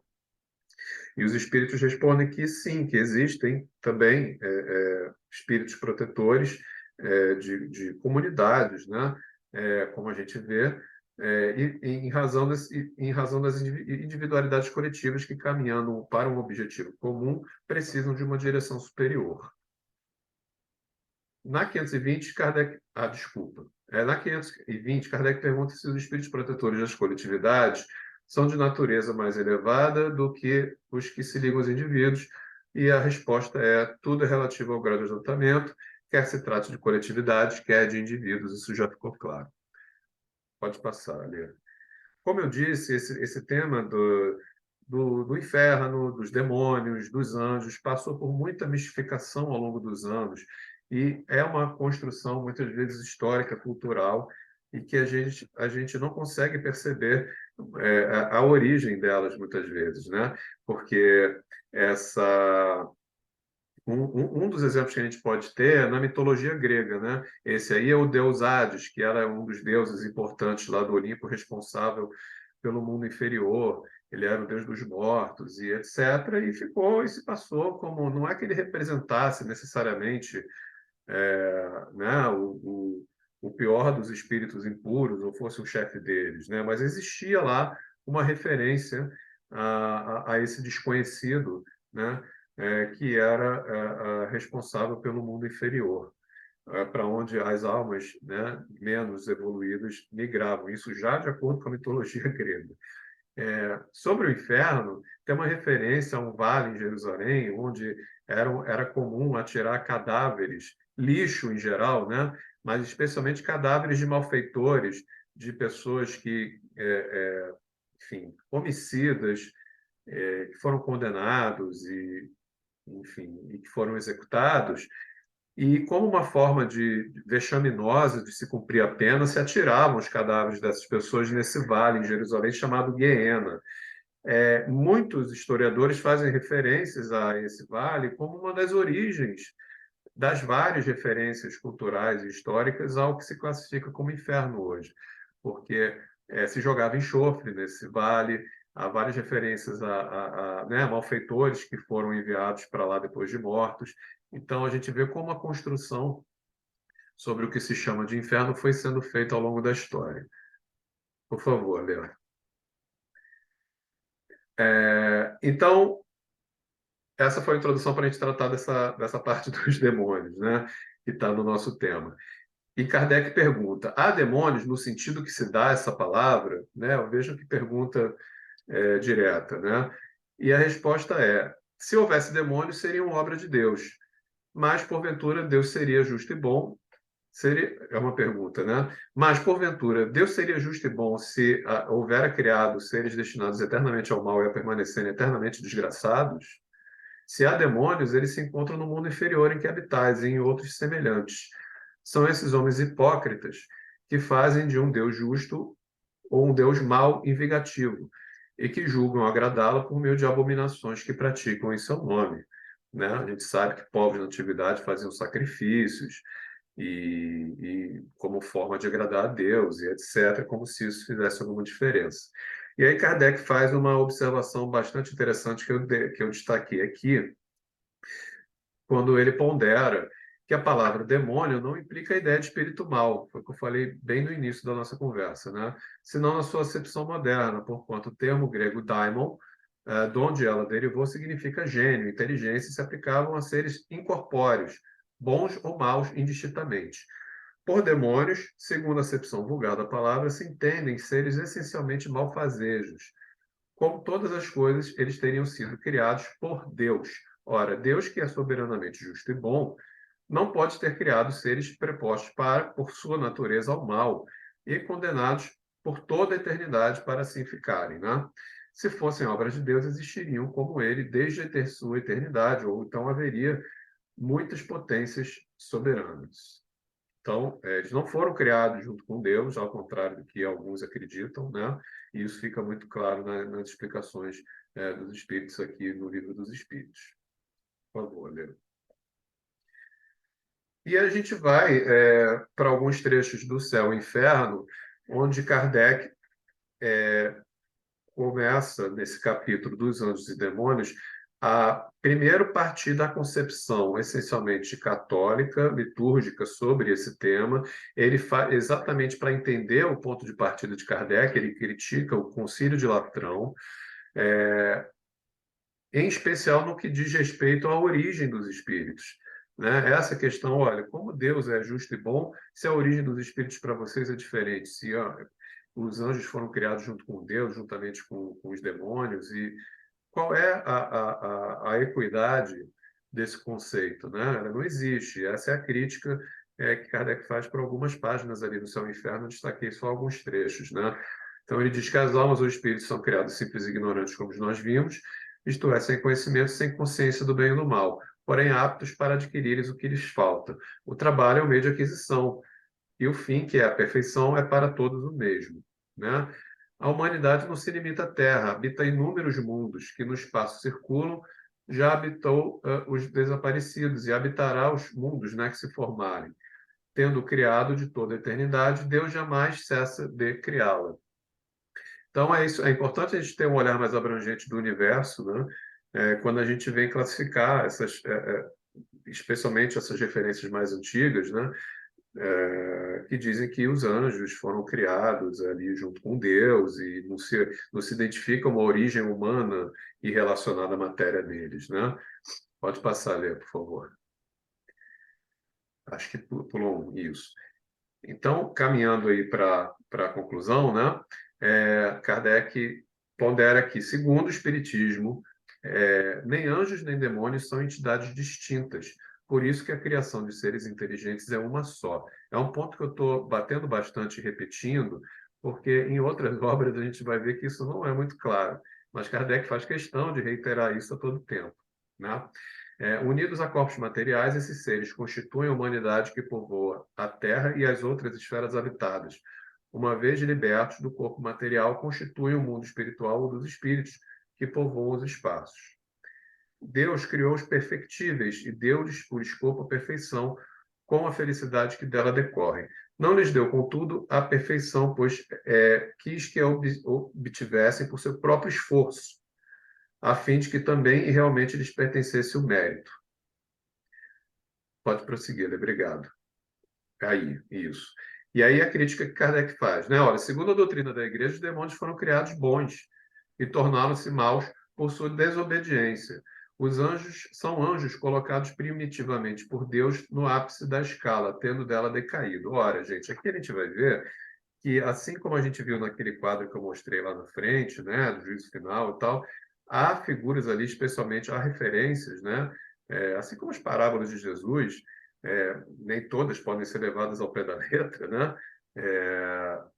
E os espíritos respondem que sim, que existem também espíritos protetores de comunidades, né? Como a gente vê, em razão das individualidades coletivas que, caminhando para um objetivo comum, precisam de uma direção superior. Na 520, Kardec. Ah, desculpa. Na 520, Kardec pergunta se os espíritos protetores das coletividades são de natureza mais elevada do que os que se ligam aos indivíduos, e a resposta é: tudo é relativo ao grau de adiantamento, quer se trate de coletividades, quer de indivíduos, isso já ficou claro. Pode passar, Alê. Como eu disse, esse tema do inferno, dos demônios, dos anjos, passou por muita mistificação ao longo dos anos, e é uma construção, muitas vezes, histórica, cultural, e que a gente não consegue perceber a origem delas, muitas vezes, né? Porque essa um dos exemplos que a gente pode ter é na mitologia grega, né? Esse aí é o deus Hades, que era um dos deuses importantes lá do Olimpo, responsável pelo mundo inferior. Ele era o deus dos mortos e etc. E ficou e se passou como, não é que ele representasse necessariamente né, o pior dos espíritos impuros ou fosse o chefe deles, né? Mas existia lá uma referência a esse desconhecido, né? Que era responsável pelo mundo inferior, para onde as almas, né, menos evoluídas migravam. Isso já de acordo com a mitologia grega. Sobre o inferno, tem uma referência a um vale em Jerusalém, onde era comum atirar cadáveres, lixo em geral, né? Mas especialmente cadáveres de malfeitores, de pessoas que, enfim, homicidas, que foram condenados e, enfim, e que foram executados. E como uma forma de vexaminosa de se cumprir a pena, se atiravam os cadáveres dessas pessoas nesse vale em Jerusalém chamado Guiena. Muitos historiadores fazem referências a esse vale como uma das origens das várias referências culturais e históricas ao que se classifica como inferno hoje, porque se jogava enxofre nesse vale, há várias referências né, malfeitores que foram enviados para lá depois de mortos. Então, a gente vê como a construção sobre o que se chama de inferno foi sendo feita ao longo da história. Por favor, Léo. Então, essa foi a introdução para a gente tratar dessa parte dos demônios, né? Que está no nosso tema. E Kardec pergunta: há demônios no sentido que se dá essa palavra? Né? Vejam que pergunta direta, né? E a resposta é: se houvesse demônios, seriam obra de Deus. Mas, porventura, Deus seria justo e bom? É uma pergunta, né? Mas, porventura, Deus seria justo e bom se houvera criado seres destinados eternamente ao mal e a permanecerem eternamente desgraçados? Se há demônios, eles se encontram no mundo inferior em que habitais e em outros semelhantes. São esses homens hipócritas que fazem de um Deus justo ou um Deus mau e vingativo, e que julgam agradá-lo por meio de abominações que praticam em seu nome. Né? A gente sabe que povos na antiguidade faziam sacrifícios como forma de agradar a Deus e etc., como se isso fizesse alguma diferença. E aí Kardec faz uma observação bastante interessante que eu destaquei aqui, quando ele pondera que a palavra demônio não implica a ideia de espírito mau, foi o que eu falei bem no início da nossa conversa, né? Senão na sua acepção moderna, porquanto o termo grego daimon, de onde ela derivou, significa gênio, inteligência, e se aplicavam a seres incorpóreos, bons ou maus indistintamente. Por demônios, segundo a acepção vulgar da palavra, se entendem seres essencialmente malfazejos. Como todas as coisas, eles teriam sido criados por Deus. Ora, Deus, que é soberanamente justo e bom, não pode ter criado seres prepostos por sua natureza, ao mal e condenados por toda a eternidade para assim ficarem. Né? Se fossem obras de Deus, existiriam como ele desde a sua eternidade, ou então haveria muitas potências soberanas. Então, eles não foram criados junto com Deus, ao contrário do que alguns acreditam, né? E isso fica muito claro nas explicações dos Espíritos aqui no Livro dos Espíritos. Por favor, Lê. E a gente vai para alguns trechos do Céu e Inferno, onde Kardec começa, nesse capítulo dos Anjos e Demônios, a primeiro partir da concepção essencialmente católica, litúrgica, sobre esse tema. Ele exatamente para entender o ponto de partida de Kardec, ele critica o Concílio de Latrão, em especial no que diz respeito à origem dos espíritos. Né? Essa questão, olha, como Deus é justo e bom, se a origem dos espíritos para vocês é diferente, se os anjos foram criados junto com Deus, juntamente com os demônios, e qual é a equidade desse conceito? Né? Ela não existe. Essa é a crítica que Kardec faz por algumas páginas ali no Céu e Inferno, eu destaquei só alguns trechos. Né? Então, ele diz que as almas ou espíritos são criados simples e ignorantes, como nós vimos, isto é, sem conhecimento, sem consciência do bem e do mal, porém aptos para adquirires o que lhes falta. O trabalho é o meio de aquisição, e o fim, que é a perfeição, é para todos o mesmo. Né? A humanidade não se limita à Terra, habita inúmeros mundos que no espaço circulam, já habitou os desaparecidos e habitará os mundos, né, que se formarem. Tendo criado de toda a eternidade, Deus jamais cessa de criá-la. Então é isso, é importante a gente ter um olhar mais abrangente do universo, né? Quando a gente vem classificar especialmente essas referências mais antigas, né? Que dizem que os anjos foram criados ali junto com Deus e não se identifica uma origem humana e relacionada à matéria deles, né? Pode passar, Lê, por favor. Acho que pulou isso. Então, caminhando aí para a conclusão, né? Kardec pondera que, segundo o Espiritismo, nem anjos nem demônios são entidades distintas. Por isso que a criação de seres inteligentes é uma só. É um ponto que eu estou batendo bastante e repetindo, porque em outras obras a gente vai ver que isso não é muito claro. Mas Kardec faz questão de reiterar isso a todo tempo. Né? Unidos a corpos materiais, esses seres constituem a humanidade que povoa a Terra e as outras esferas habitadas. Uma vez libertos do corpo material, constituem o mundo espiritual ou dos espíritos que povoam os espaços. Deus criou os perfectíveis e deu-lhes por escopo a perfeição, com a felicidade que dela decorre. Não lhes deu, contudo, a perfeição, pois quis que a obtivessem por seu próprio esforço, a fim de que também e realmente lhes pertencesse o mérito. Pode prosseguir, obrigado. Aí, isso. E aí a crítica que Kardec faz, né? Olha, segundo a doutrina da Igreja, os demônios foram criados bons e tornaram-se maus por sua desobediência. Os anjos são anjos colocados primitivamente por Deus no ápice da escala, tendo dela decaído. Ora, gente, aqui a gente vai ver que, assim como a gente viu naquele quadro que eu mostrei lá na frente, né, do juízo final e tal, há figuras ali, especialmente há referências, né, assim como as parábolas de Jesus, nem todas podem ser levadas ao pé da letra, né,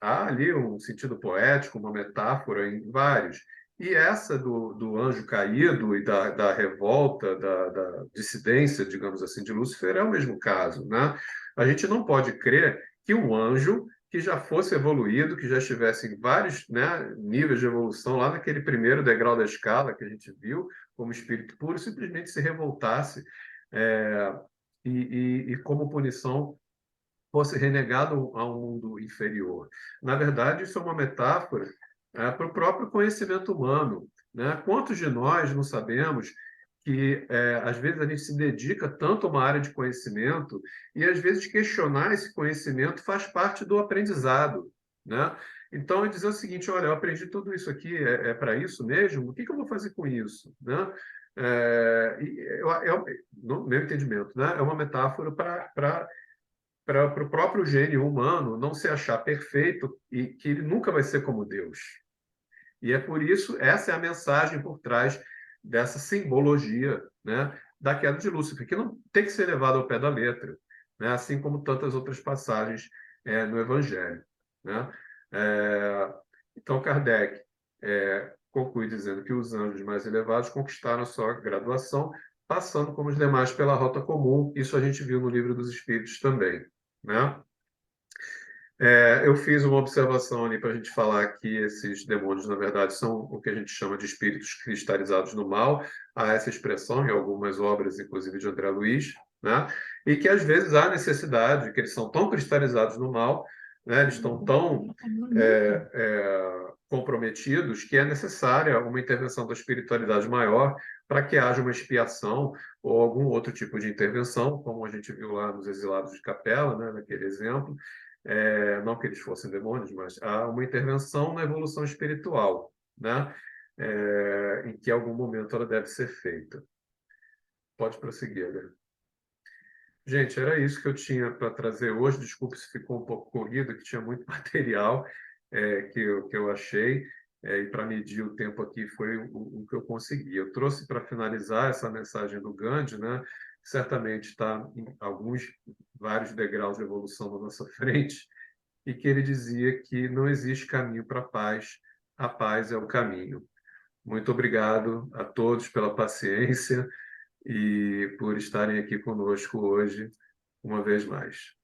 há ali um sentido poético, uma metáfora em vários, E essa do anjo caído e da revolta, da dissidência, digamos assim, de Lúcifer é o mesmo caso, né? A gente não pode crer que um anjo que já fosse evoluído, que já estivesse em vários, né, níveis de evolução, lá naquele primeiro degrau da escala que a gente viu, como espírito puro, simplesmente se revoltasse é, e como punição fosse renegado a um mundo inferior. Na verdade, isso é uma metáfora para o próprio conhecimento humano, né? Quantos de nós não sabemos que, às vezes, a gente se dedica tanto a uma área de conhecimento e, às vezes, questionar esse conhecimento faz parte do aprendizado, né? Então, é dizer o seguinte, olha, eu aprendi tudo isso aqui, é para isso mesmo? O que que eu vou fazer com isso, né? No meu entendimento, né? É uma metáfora para o próprio gênio humano não se achar perfeito e que ele nunca vai ser como Deus. E é por isso, essa é a mensagem por trás dessa simbologia, né, da queda de Lúcifer, que não tem que ser levada ao pé da letra, né, assim como tantas outras passagens no Evangelho. Né? É, então, Kardec conclui dizendo que os anjos mais elevados conquistaram a sua graduação, passando como os demais pela rota comum. Isso a gente viu no Livro dos Espíritos também. Né? Eu fiz uma observação ali para a gente falar que esses demônios, na verdade, são o que a gente chama de espíritos cristalizados no mal. Há essa expressão em algumas obras, inclusive de André Luiz, né? E que às vezes há necessidade, que eles são tão cristalizados no mal, né? Eles estão tão comprometidos que é necessária uma intervenção da espiritualidade maior para que haja uma expiação ou algum outro tipo de intervenção, como a gente viu lá nos exilados de Capela, né? Naquele exemplo. Não que eles fossem demônios, mas há uma intervenção na evolução espiritual, né? Em que em algum momento ela deve ser feita. Pode prosseguir, Adriano. Gente, era isso que eu tinha para trazer hoje. Desculpe se ficou um pouco corrido, que tinha muito material que eu achei, e para medir o tempo aqui foi o que eu consegui. Eu trouxe para finalizar essa mensagem do Gandhi, né? Que certamente está em vários degraus de evolução na nossa frente, e que ele dizia que não existe caminho para a paz é o caminho. Muito obrigado a todos pela paciência e por estarem aqui conosco hoje, uma vez mais.